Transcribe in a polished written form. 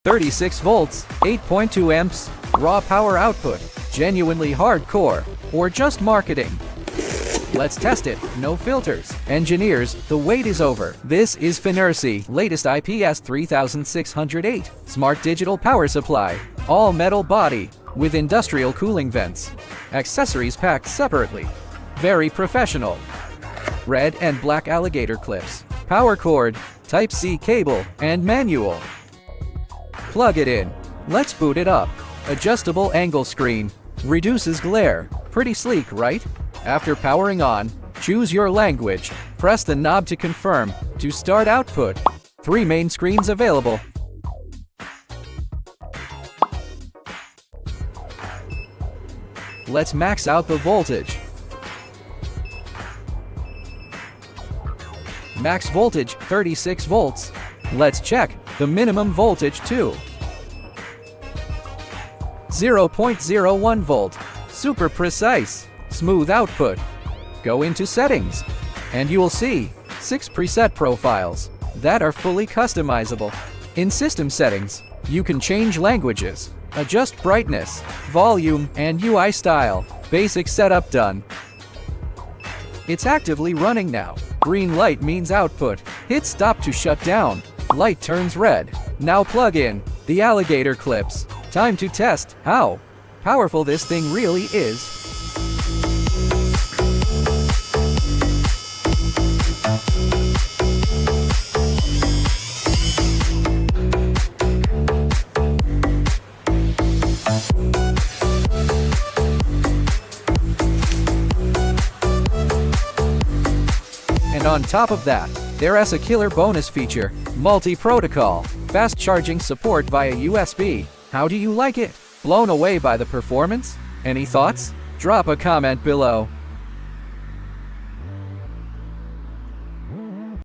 36 volts, 8.2 amps, raw power output, genuinely hardcore, or just marketing? Let's test it, no filters. Engineers, the wait is over. This is FNIRSI latest IPS3608 smart digital power supply. All metal body, with industrial cooling vents. Accessories packed separately. Very professional. Red and black alligator clips. Power cord, Type-C cable, and manual. Plug it in. Let's boot it up. Adjustable angle screen. Reduces glare. Pretty sleek, right? After powering on, choose your language. Press the knob to confirm. To start output. 3 main screens available. Let's max out the voltage. Max voltage 36 volts. Let's check the minimum voltage too. 0.01 volt. Super precise. Smooth output. Go into settings, and you will see 6 preset profiles that are fully customizable. In system settings, you can change languages, adjust brightness, volume, and UI style. Basic setup done. It's actively running now. Green light means output. Hit stop to shut down. Light turns red. Now plug in the alligator clips. Time to test how powerful this thing really is. And on top of that, there is a killer bonus feature, multi-protocol, fast charging support via USB. How do you like it? Blown away by the performance? Any thoughts? Drop a comment below.